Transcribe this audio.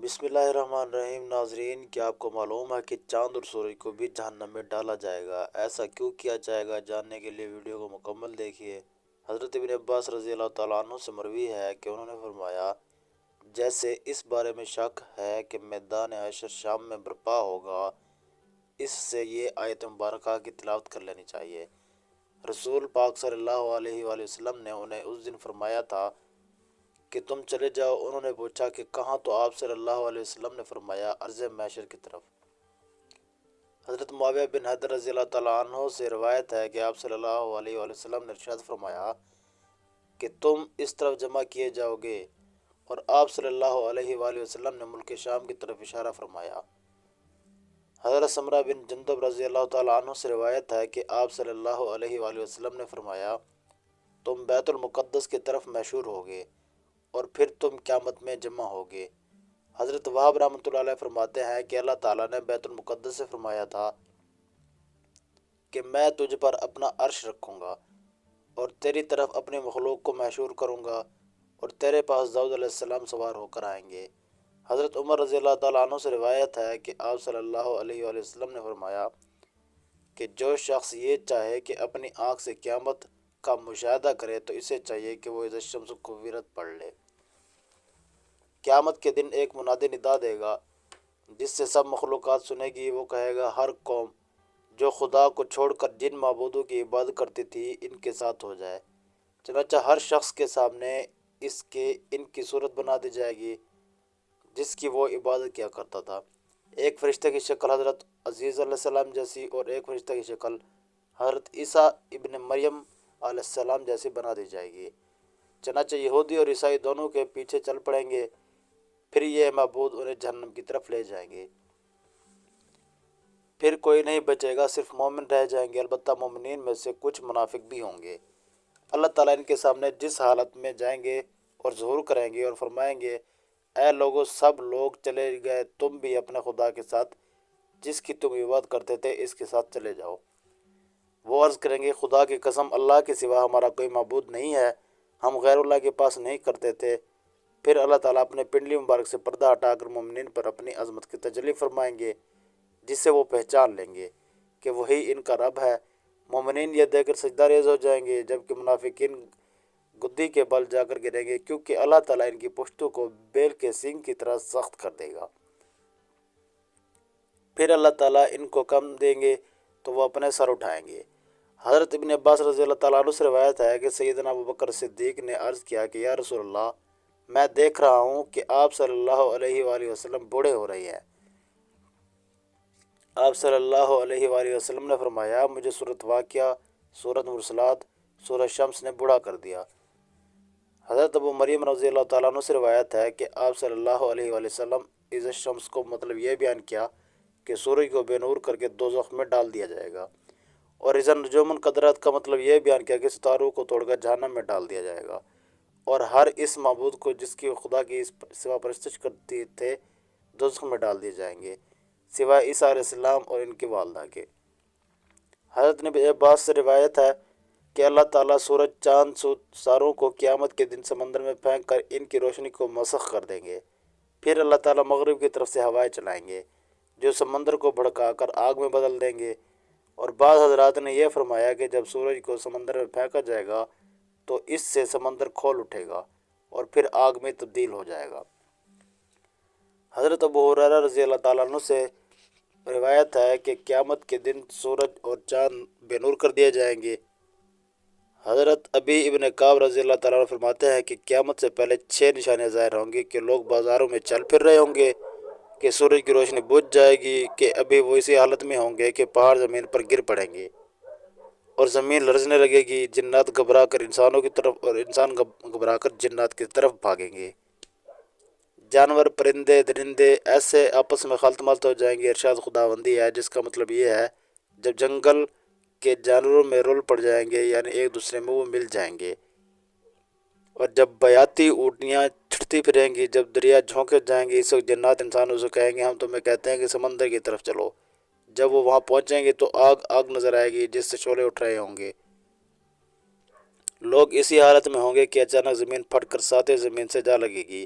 بسم اللہ الرحمن الرحیم۔ ناظرین، کیا آپ کو معلوم ہے کہ چاند اور سورج کو بھی جہنم میں ڈالا جائے گا؟ ایسا کیوں کیا جائے گا؟ جاننے کے لیے ویڈیو کو مکمل دیکھیے۔ حضرت ابن عباس رضی اللہ تعالیٰ عنہ سے مروی ہے کہ انہوں نے فرمایا، جیسے اس بارے میں شک ہے کہ میدان حشر شام میں برپا ہوگا، اس سے یہ آیت مبارکہ کی تلاوت کر لینی چاہیے۔ رسول پاک صلی اللہ علیہ وآلہ وسلم نے انہیں اس دن فرمایا تھا کہ تم چلے جاؤ۔ انہوں نے پوچھا کہ کہاں؟ تو آپ صلی اللہ علیہ وسلم نے فرمایا، ارض محشر کی طرف۔ حضرت معاویہ بن حیدر رضی اللہ تعالیٰ عنہ سے روایت ہے کہ آپ صلی اللہ علیہ وآلہ وسلم نے ارشاد فرمایا کہ تم اس طرف جمع کیے جاؤ گے، اور آپ صلی اللہ علیہ وآلہ وسلم نے ملک شام کی طرف اشارہ فرمایا۔ حضرت سمرہ بن جندب رضی اللہ تعالیٰ عنہ سے روایت ہے کہ آپ صلی اللہ علیہ وآلہ وسلم نے فرمایا، تم بیت المقدس کی طرف محشور ہوگے، اور پھر تم قیامت میں جمع ہوگے۔ حضرت وہاب رحمۃ اللہ علیہ فرماتے ہیں کہ اللہ تعالیٰ نے بیت المقدس سے فرمایا تھا کہ میں تجھ پر اپنا عرش رکھوں گا، اور تیری طرف اپنی مخلوق کو محشور کروں گا، اور تیرے پاس داؤد علیہ السلام سوار ہو کر آئیں گے۔ حضرت عمر رضی اللہ تعالیٰ عنہ سے روایت ہے کہ آپ صلی اللہ علیہ وآلہ وسلم نے فرمایا کہ جو شخص یہ چاہے کہ اپنی آنکھ سے قیامت کا مشاہدہ کرے تو اسے چاہیے کہ وہ اذا الشمس کورت پڑھ لے۔ قیامت کے دن ایک منادی ندا دے گا جس سے سب مخلوقات سنے گی۔ وہ کہے گا، ہر قوم جو خدا کو چھوڑ کر جن معبودوں کی عبادت کرتی تھی ان کے ساتھ ہو جائے۔ چنانچہ ہر شخص کے سامنے ان کی صورت بنا دی جائے گی جس کی وہ عبادت کیا کرتا تھا۔ ایک فرشتے کی شکل حضرت عزیز علیہ السلام جیسی، اور ایک فرشتے کی شکل حضرت عیسیٰ ابن مریم علیہ السلام جیسی بنا دی جائے گی۔ چنانچہ یہودی اور عیسائی دونوں کے پیچھے چل پڑیں گے، پھر یہ معبود انہیں جہنم کی طرف لے جائیں گے۔ پھر کوئی نہیں بچے گا، صرف مومن رہ جائیں گے، البتہ مومنین میں سے کچھ منافق بھی ہوں گے۔ اللہ تعالیٰ ان کے سامنے جس حالت میں جائیں گے اور ظہور کریں گے اور فرمائیں گے، اے لوگو، سب لوگ چلے گئے، تم بھی اپنے خدا کے ساتھ جس کی تم عبادت کرتے تھے اس کے ساتھ چلے جاؤ۔ وہ عرض کریں گے، خدا کی قسم، اللہ کے سوا ہمارا کوئی معبود نہیں ہے، ہم غیر اللہ کے پاس نہیں کرتے تھے۔ پھر اللہ تعالیٰ اپنے پنڈلی مبارک سے پردہ ہٹا کر مومنین پر اپنی عظمت کی تجلی فرمائیں گے، جس سے وہ پہچان لیں گے کہ وہی ان کا رب ہے۔ مومنین یہ دیکھ کر سجدہ ریز ہو جائیں گے، جبکہ منافقین گدی کے بل جا کر گریں گے، کیونکہ اللہ تعالیٰ ان کی پشتوں کو بیل کے سینگ کی طرح سخت کر دے گا۔ پھر اللہ تعالیٰ ان کو کم دیں گے تو وہ اپنے سر اٹھائیں گے۔ حضرت ابن عباس رضی اللہ تعالیٰ عنہ سے روایت ہے کہ سیدنا ابوبکر صدیق نے عرض کیا کہ یا رسول اللہ، میں دیکھ رہا ہوں کہ آپ صلی اللہ علیہ وآلہ وسلم بوڑھے ہو رہے ہیں۔ آپ صلی اللہ علیہ وآلہ وسلم نے فرمایا، مجھے سورۃ واقعہ، سورۃ مرسلات، سورۃ شمس نے بوڑھا کر دیا۔ حضرت ابو مریم رضی اللہ تعالیٰ عنہ سے روایت ہے کہ آپ صلی اللہ علیہ وآلہ وسلم اذا الشمس کو مطلب یہ بیان کیا کہ سورج کو بے نور کر کے دوزخ میں ڈال دیا جائے گا، اور اذا النجوم انقطعت کا مطلب یہ بیان کیا کہ ستاروں کو توڑ کر جہنم میں ڈال دیا جائے گا، اور ہر اس معبود کو جس کی خدا کی سوا پرستش کرتے تھے دوزخ میں ڈال دیے جائیں گے، سوائے عیسیٰ علیہ السلام اور ان کی والدہ کے۔ حضرت ابن عباس سے روایت ہے کہ اللہ تعالیٰ سورج، چاند، ستاروں کو قیامت کے دن سمندر میں پھینک کر ان کی روشنی کو مسخ کر دیں گے۔ پھر اللہ تعالیٰ مغرب کی طرف سے ہوائیں چلائیں گے جو سمندر کو بھڑکا کر آگ میں بدل دیں گے، اور بعض حضرات نے یہ فرمایا کہ جب سورج کو سمندر میں پھینکا جائے گا تو اس سے سمندر کھول اٹھے گا اور پھر آگ میں تبدیل ہو جائے گا۔ حضرت ابو ہریرہ رضی اللہ تعالیٰ عنہ سے روایت ہے کہ قیامت کے دن سورج اور چاند بے نور کر دیے جائیں گے۔ حضرت ابی ابن کعب رضی اللہ تعالیٰ عنہ فرماتے ہیں کہ قیامت سے پہلے 6 نشانیاں ظاہر ہوں گی کہ لوگ بازاروں میں چل پھر رہے ہوں گے کہ سورج کی روشنی بجھ جائے گی کہ ابھی وہ اسی حالت میں ہوں گے کہ پہاڑ زمین پر گر پڑیں گے اور زمین لرزنے لگے گی، جنات گھبرا کر انسانوں کی طرف اور انسان گھبرا کر جنات کی طرف بھاگیں گے، جانور، پرندے، درندے ایسے آپس میں خلط ملط ہو جائیں گے۔ ارشاد خداوندی ہے جس کا مطلب یہ ہے جب جنگل کے جانوروں میں رول پڑ جائیں گے، یعنی ایک دوسرے میں وہ مل جائیں گے، اور جب بیاتی اونٹنیاں چھٹتی پھریں گی، جب دریا جھونکے جائیں گے، اس وقت جنات انسانوں سے کہیں گے ہم تمہیں کہتے ہیں کہ سمندر کی طرف چلو۔ جب وہ وہاں پہنچیں گے تو آگ نظر آئے گی جس سے شعلے اٹھ رہے ہوں گے۔ لوگ اسی حالت میں ہوں گے کہ اچانک زمین پھٹ کر ساتھ زمین سے جا لگے گی